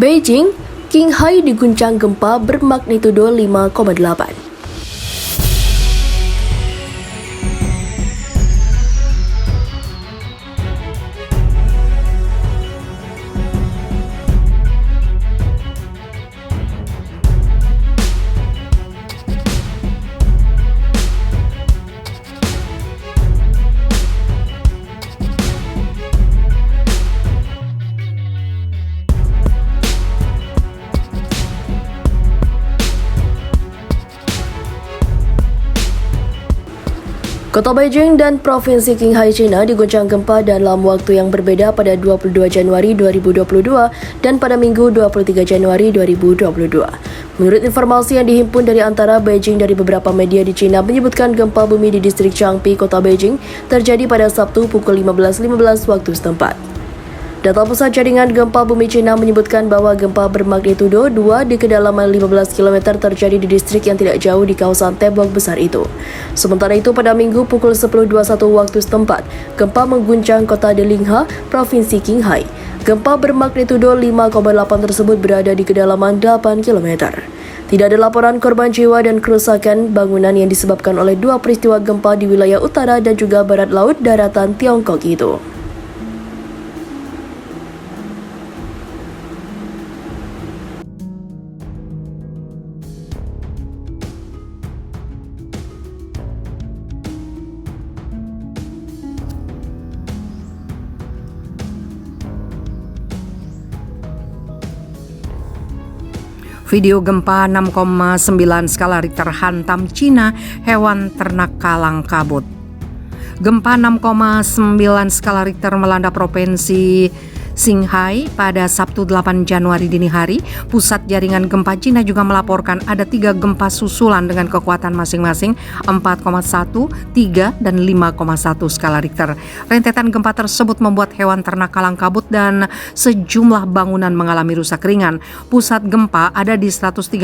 Beijing, Qinghai diguncang gempa bermagnitudo 5,8. Kota Beijing dan Provinsi Qinghai China diguncang gempa dalam waktu yang berbeda pada 22 Januari 2022 dan pada Minggu 23 Januari 2022. Menurut informasi yang dihimpun dari antara Beijing dari beberapa media di China menyebutkan gempa bumi di distrik Changpi, Kota Beijing terjadi pada Sabtu pukul 15.15 waktu setempat. Data Pusat Jaringan Gempa Bumi China menyebutkan bahwa gempa bermagnitudo 2 di kedalaman 15 km terjadi di distrik yang tidak jauh di kawasan tembok besar itu. Sementara itu, pada Minggu pukul 10.21 waktu setempat, gempa mengguncang kota Delingha, Provinsi Qinghai. Gempa bermagnitudo 5,8 tersebut berada di kedalaman 8 km. Tidak ada laporan korban jiwa dan kerusakan bangunan yang disebabkan oleh dua peristiwa gempa di wilayah utara dan juga barat laut daratan Tiongkok itu. Video gempa 6,9 skala Richter hantam Cina, hewan ternak kalang kabut. Gempa 6,9 skala Richter melanda Provinsi Qinghai pada Sabtu 8 Januari dini hari. Pusat Jaringan Gempa Cina juga melaporkan ada 3 gempa susulan dengan kekuatan masing-masing 4,1, 3, dan 5,1 skala Richter. Rentetan gempa tersebut membuat hewan ternak kalang kabut dan sejumlah bangunan mengalami rusak ringan. Pusat gempa ada di 136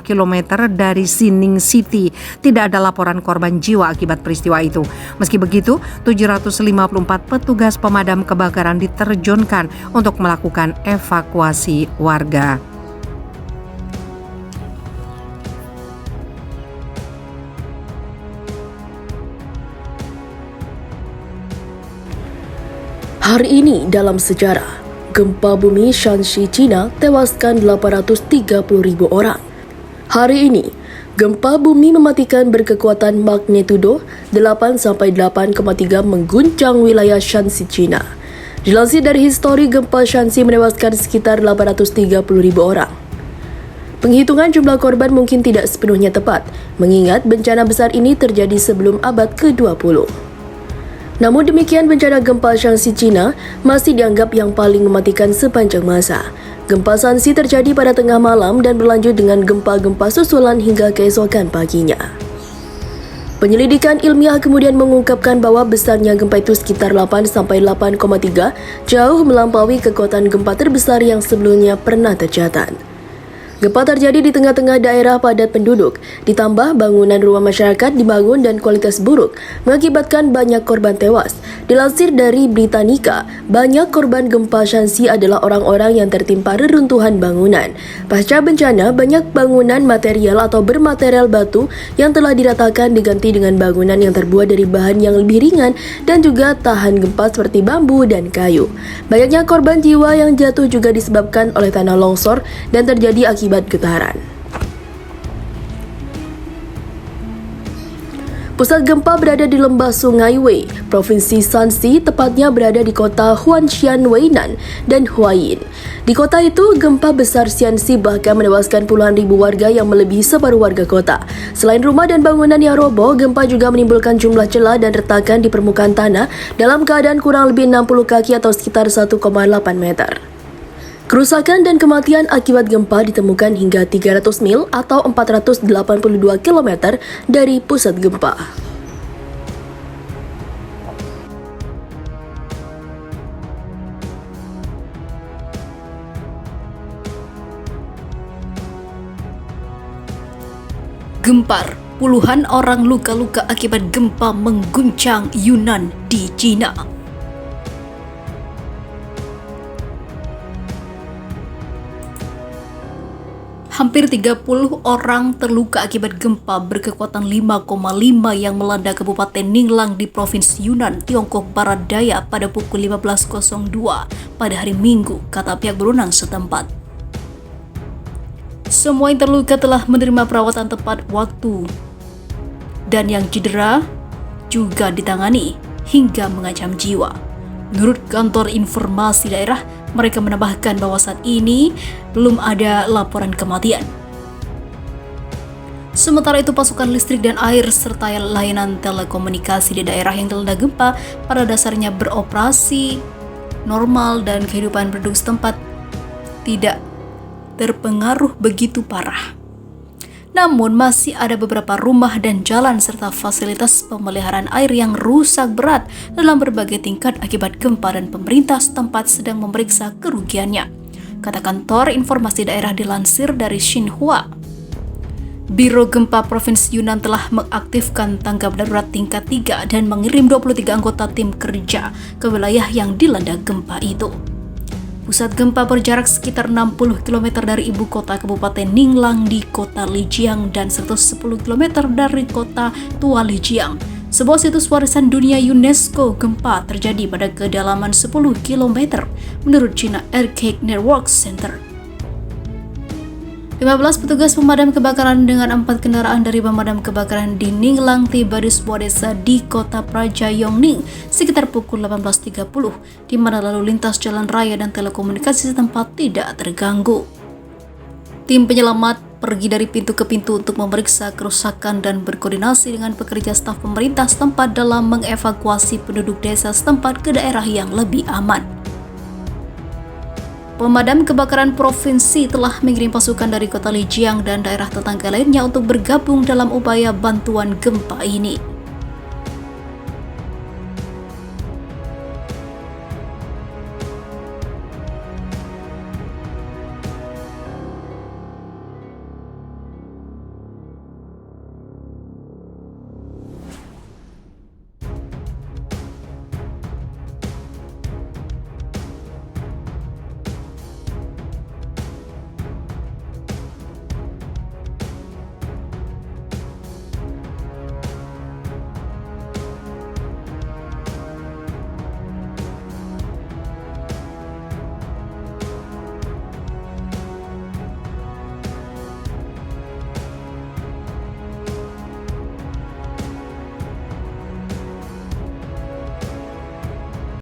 km dari Xining City. Tidak ada laporan korban jiwa akibat peristiwa itu. Meski begitu, 754 petugas pemadam kebakaran diterjunkan untuk melakukan evakuasi warga. Hari ini dalam sejarah, gempa bumi Shanxi, China tewaskan 830.000 orang. Hari ini, gempa bumi mematikan berkekuatan magnitudo 8-8,3 mengguncang wilayah Shanxi, China. Dilansir dari histori, gempa Shanxi menewaskan sekitar 830.000 orang. Penghitungan jumlah korban mungkin tidak sepenuhnya tepat, mengingat bencana besar ini terjadi sebelum abad ke-20. Namun demikian, bencana gempa Shanxi China masih dianggap yang paling mematikan sepanjang masa. Gempa Shanxi terjadi pada tengah malam dan berlanjut dengan gempa-gempa susulan hingga keesokan paginya. Penyelidikan ilmiah kemudian mengungkapkan bahwa besarnya gempa itu sekitar 8-8,3, jauh melampaui kekuatan gempa terbesar yang sebelumnya pernah tercatat. Gempa terjadi di tengah-tengah daerah padat penduduk, ditambah bangunan rumah masyarakat dibangun dan kualitas buruk, mengakibatkan banyak korban tewas. Dilansir dari Britannica, banyak korban gempa Shanxi adalah orang-orang yang tertimpa reruntuhan bangunan. Pasca bencana, banyak bangunan material atau bermaterial batu yang telah diratakan diganti dengan bangunan yang terbuat dari bahan yang lebih ringan dan juga tahan gempa seperti bambu dan kayu. Banyaknya korban jiwa yang jatuh juga disebabkan oleh tanah longsor dan terjadi akibat getaran. Pusat gempa berada di lembah Sungai Wei, Provinsi Shanxi, tepatnya berada di kota Huangshan, Weinan, dan Huayin. Di kota itu, gempa besar Shanxi bahkan menewaskan puluhan ribu warga yang melebihi separuh warga kota. Selain rumah dan bangunan yang roboh, gempa juga menimbulkan jumlah celah dan retakan di permukaan tanah dalam keadaan kurang lebih 60 kaki atau sekitar 1,8 meter. Kerusakan dan kematian akibat gempa ditemukan hingga 300 mil atau 482 km dari pusat gempa. Gempar, puluhan orang luka-luka akibat gempa mengguncang Yunnan di China. Hampir 30 orang terluka akibat gempa berkekuatan 5,5 yang melanda Kabupaten Ninglang di Provinsi Yunnan, Tiongkok Barat Daya pada pukul 15.02 pada hari Minggu, kata pihak berwenang setempat. Semua yang terluka telah menerima perawatan tepat waktu dan yang cedera juga ditangani hingga mengancam jiwa. Menurut kantor informasi daerah, mereka menambahkan bahwa saat ini belum ada laporan kematian. Sementara itu, pasokan listrik dan air serta layanan telekomunikasi di daerah yang dilanda gempa pada dasarnya beroperasi normal dan kehidupan penduduk setempat tidak terpengaruh begitu parah. Namun masih ada beberapa rumah dan jalan serta fasilitas pemeliharaan air yang rusak berat dalam berbagai tingkat akibat gempa dan pemerintah setempat sedang memeriksa kerugiannya, kata kantor informasi daerah dilansir dari Xinhua. Biro Gempa Provinsi Yunnan telah mengaktifkan tanggap darurat tingkat 3 dan mengirim 23 anggota tim kerja ke wilayah yang dilanda gempa itu. Pusat gempa berjarak sekitar 60 km dari ibu kota Kabupaten Ninglang di kota Lijiang dan 110 km dari kota Tua Lijiang. Sebuah situs warisan dunia UNESCO, gempa terjadi pada kedalaman 10 km menurut China Earthquake Network Center. 15 petugas pemadam kebakaran dengan 4 kendaraan dari pemadam kebakaran di Ninglang tiba di sebuah desa di kota Praja Yongning sekitar pukul 18.30, di mana lalu lintas jalan raya dan telekomunikasi setempat tidak terganggu. Tim penyelamat pergi dari pintu ke pintu untuk memeriksa kerusakan dan berkoordinasi dengan pekerja staf pemerintah setempat dalam mengevakuasi penduduk desa setempat ke daerah yang lebih aman. Pemadam kebakaran provinsi telah mengirim pasukan dari kota Lijiang dan daerah tetangga lainnya untuk bergabung dalam upaya bantuan gempa ini.